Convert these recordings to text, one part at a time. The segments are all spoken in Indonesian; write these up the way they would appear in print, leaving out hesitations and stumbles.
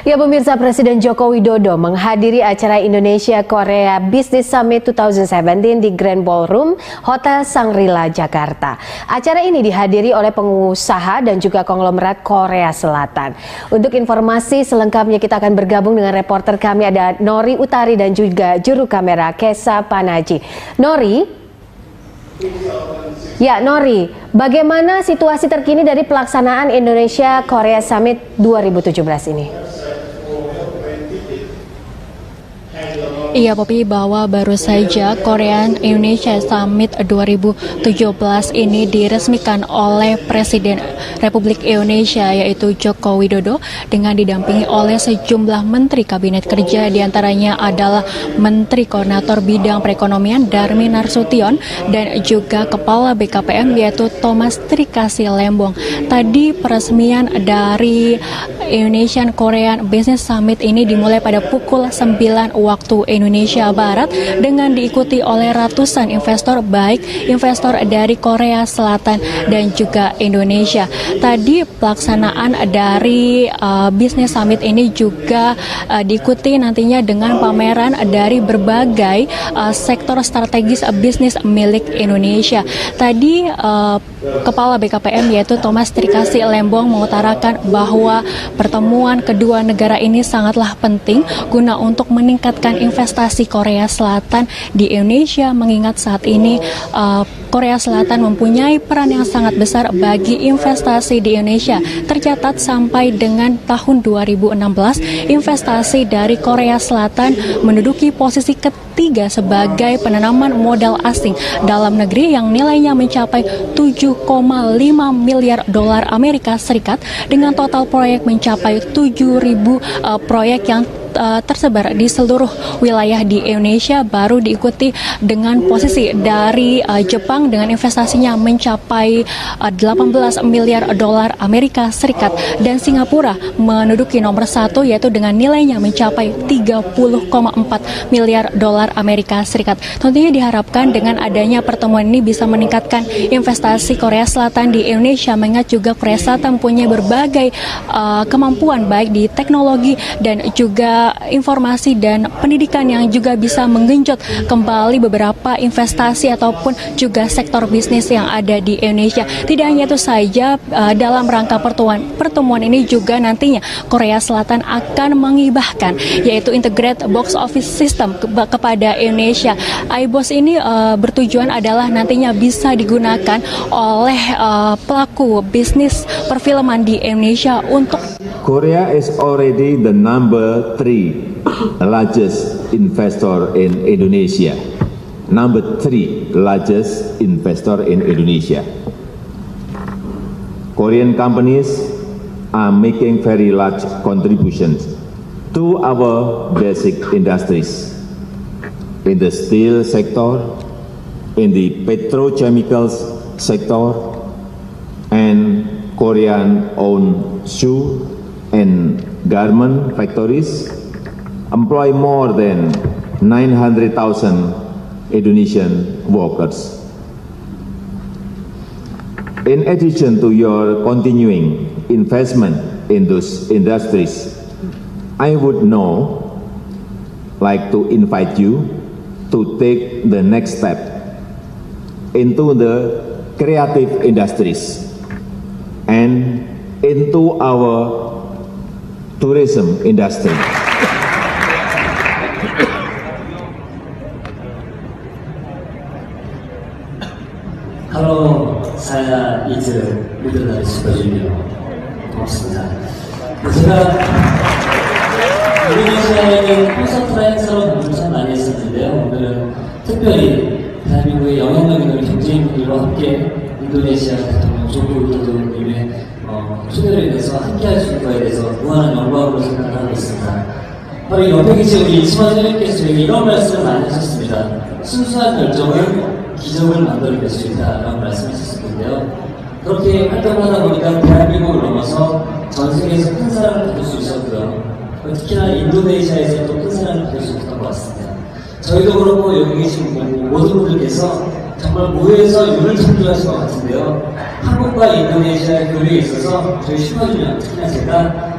Ya pemirsa, Presiden Joko Widodo menghadiri acara Indonesia Korea Business Summit 2017 di Grand Ballroom Hotel Shangri-La, Jakarta. Acara ini dihadiri oleh pengusaha dan juga konglomerat Korea Selatan. Untuk informasi selengkapnya kita akan bergabung dengan reporter kami, ada Nori Utari dan juga juru kamera Kesa Panaji. Nori? Ya, Nori, bagaimana situasi terkini dari pelaksanaan Indonesia Korea Summit 2017 ini? Iya Poppy, bahwa baru saja Korean Indonesia Summit 2017 ini diresmikan oleh Presiden Republik Indonesia yaitu Joko Widodo dengan didampingi oleh sejumlah Menteri Kabinet Kerja, diantaranya adalah Menteri Koordinator Bidang Perekonomian Darmin Nasution dan juga Kepala BKPM yaitu Thomas Trikasi Lembong. Tadi peresmian dari Indonesian Korean Business Summit ini dimulai pada pukul 9 waktu Indonesia Barat dengan diikuti oleh ratusan investor, baik investor dari Korea Selatan dan juga Indonesia. Tadi pelaksanaan dari Business Summit ini juga diikuti nantinya dengan pameran dari berbagai sektor strategis bisnis milik Indonesia. Tadi Kepala BKPM yaitu Thomas Trikasi Lembong mengutarakan bahwa pertemuan kedua negara ini sangatlah penting guna untuk meningkatkan investasi Korea Selatan di Indonesia, mengingat saat ini Korea Selatan mempunyai peran yang sangat besar bagi investasi di Indonesia. Tercatat sampai dengan tahun 2016, investasi dari Korea Selatan menduduki posisi ketiga sebagai penanaman modal asing dalam negeri yang nilainya mencapai 7,5 miliar dolar Amerika Serikat dengan total proyek mencapai 7.000 proyek yang tersebar di seluruh wilayah di Indonesia, baru diikuti dengan posisi dari Jepang dengan investasinya mencapai 18 miliar dolar Amerika Serikat dan Singapura menduduki nomor satu yaitu dengan nilainya mencapai 30,4 miliar dolar Amerika Serikat. Tentunya diharapkan dengan adanya pertemuan ini bisa meningkatkan investasi Korea Selatan di Indonesia, mengingat juga Korea Selatan mempunyai berbagai kemampuan baik di teknologi dan juga informasi dan pendidikan yang juga bisa menggenjot kembali beberapa investasi ataupun juga sektor bisnis yang ada di Indonesia. Tidak hanya itu saja, dalam rangka pertemuan ini juga nantinya Korea Selatan akan mengibahkan yaitu Integrated Box Office System kepada Indonesia. iBox ini bertujuan adalah nantinya bisa digunakan oleh pelaku bisnis perfilman di Indonesia untuk Korea is already the number 3 largest investor in Indonesia. Number 3 largest investor in Indonesia. Korean companies are making very large contributions to our basic industries in the steel sector, in the petrochemicals sector, and Korean-owned shoe and garment factories employ more than 900,000 Indonesian workers. In addition to your continuing investment in those industries, I would now like to invite you to take the next step into the creative industries and into our tourism industry. Halo, saya Izil Widodo Superjunior. 고맙습니다. 제가 인도네시아에는 콘서트라 행사로 방문을 참 많이 했었는데요. 오늘은 특별히 대한민국의 영향력 있는 경제인분들과 함께 인도네시아 대통령 조코 위도도님의 초대를 인해서 함께할 수 있는 것에 대해서 무한한 영광으로 생각을 하고 있습니다. 바로 옆에 계신 우리 이치마 선생님께서 저에게 이런 말씀을 많이 하셨습니다. 순수한 열정은 기적을 만들어낼 수 있다라는 말씀하셨었는데요. 그렇게 활동을 하다 보니까 대한민국을 넘어서 전 세계에서 큰 사랑을 받을 수 있었고요. 특히나 인도네시아에서 또 큰 사랑을 받을 수 있었던 것 같습니다. 저희도 그렇고 여기 계신 모든 분들께서 정말 모여서 윤을 창조하신 것 같은데요. 한국과 인도네시아의 교류에 있어서 저희 슈퍼주니어, 특히나 제가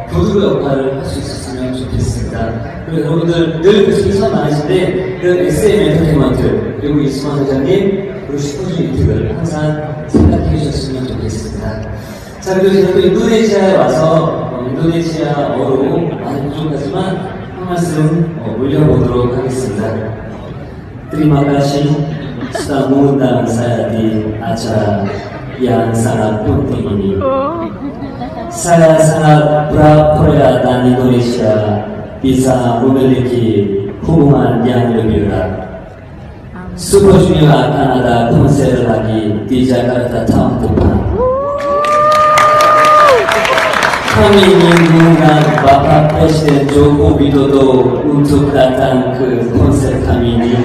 그 도구 역할을 할 수 있었으면 좋겠습니다. 그리고 여러분들 늘 수고 많으신데 그 SM 엔터테인먼트 그리고 이수만 회장님 그리고 슈퍼주니어 이특을 항상 생각해 주셨으면 좋겠습니다. 자, 그리고 제가 또 인도네시아에 와서 인도네시아어로 많이 부족하지만 한 말씀 올려보도록 하겠습니다. Terima kasih sudah mengundang saya di acara yang sangat penting ini. Saya sangat berharap Korea dan Indonesia bisa memiliki hubungan yang lebih erat. Super Junior akan ada konser lagi di Jakarta tahun depan. Kami ingin mengundang Bapak Presiden Joko Widodo untuk datang ke konser kami ini.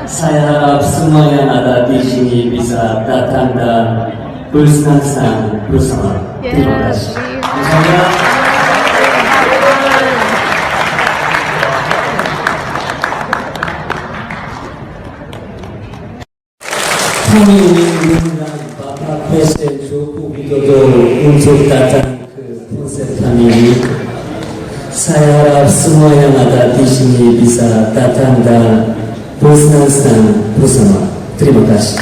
Saya harap semua yang ada di sini bisa datang dan bersenang-senang bersama. Terima kasih. Kami ingin mengundang Bapak Presiden Joko Widodo untuk datang ke konser kami ini. Saya harap semua yang ada di sini bisa datang dan bersenang-senang bersama. Terima kasih.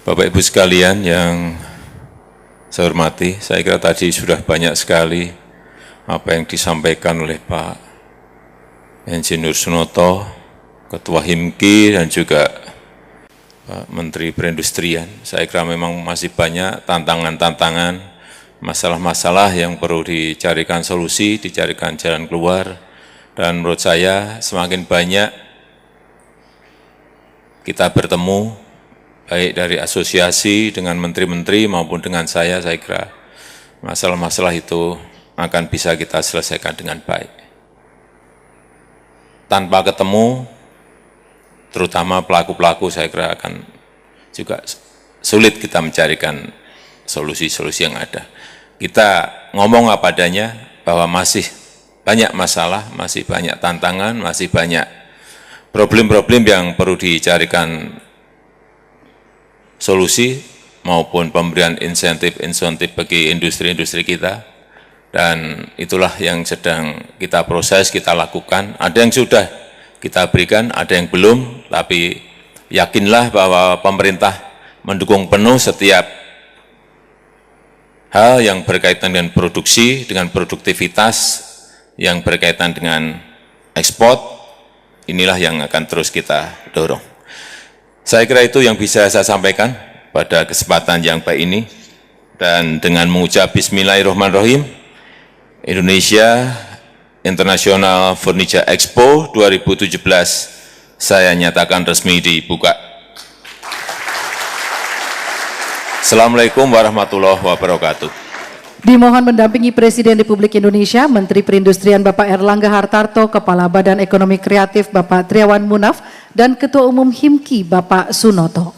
Bapak Ibu sekalian yang saya hormati, saya kira tadi sudah banyak sekali apa yang disampaikan oleh Pak Insinyur Sunoto, Ketua HIMKI dan juga Pak Menteri Perindustrian. Saya kira memang masih banyak tantangan-tantangan, masalah-masalah yang perlu dicarikan solusi, dicarikan jalan keluar, dan menurut saya semakin banyak kita bertemu, baik dari asosiasi dengan menteri-menteri maupun dengan saya kira masalah-masalah itu akan bisa kita selesaikan dengan baik. Tanpa ketemu, terutama pelaku-pelaku saya kira akan juga sulit kita mencarikan solusi-solusi yang ada. Kita ngomong apa adanya bahwa masih banyak masalah, masih banyak tantangan, masih banyak problem-problem yang perlu dicarikan solusi maupun pemberian insentif bagi industri-industri kita, dan itulah yang sedang kita proses, kita lakukan. Ada yang sudah kita berikan, ada yang belum, tapi yakinlah bahwa pemerintah mendukung penuh setiap hal yang berkaitan dengan produksi, dengan produktivitas, yang berkaitan dengan ekspor. Inilah yang akan terus kita dorong. Saya kira itu yang bisa saya sampaikan pada kesempatan yang baik ini. Dan dengan mengucap Bismillahirrahmanirrahim, Indonesia International Furniture Expo 2017 saya nyatakan resmi dibuka. Assalamualaikum warahmatullahi wabarakatuh. Dimohon mendampingi Presiden Republik Indonesia, Menteri Perindustrian Bapak Erlangga Hartarto, Kepala Badan Ekonomi Kreatif Bapak Triawan Munaf, dan Ketua Umum HIMKI Bapak Sunoto.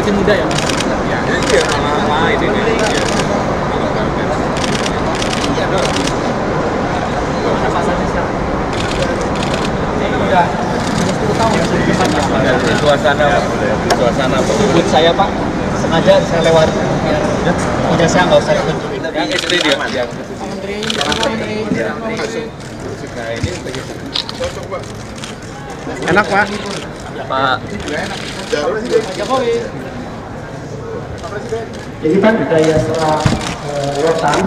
masih muda ya Mas? Ya, ini malah ini nih. Iya dong. Udah 10 tahun ya Suasana Buat saya Pak, sengaja saya lewat punya saya nggak usah ditunjukin. yang istri dia. Enak Pak. Pak. Jokowi. Jadi kan budaya serah rotan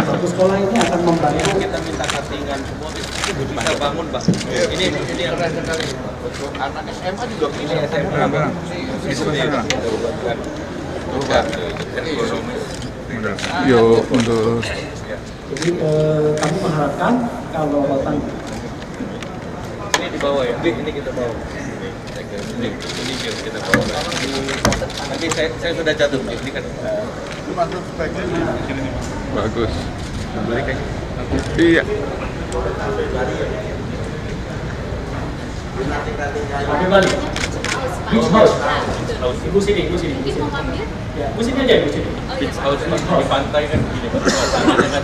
satu sekolah ini akan membantu Kita minta cuttingan semua bisa bangun, Pak. Ini yang anak SMA juga ini SMA. Yo untuk jadi kami mengharapkan kalau rotan Ini di bawah ya. Ini kita bawa. Ini kita bawa. Nanti saya sudah catat. Ini kan bagus. Iya. Oke balik. Beach house. Ibu sini. Ya, ibu sini aja, ibu sini. beach house di pantai kan gini. Suasananya kan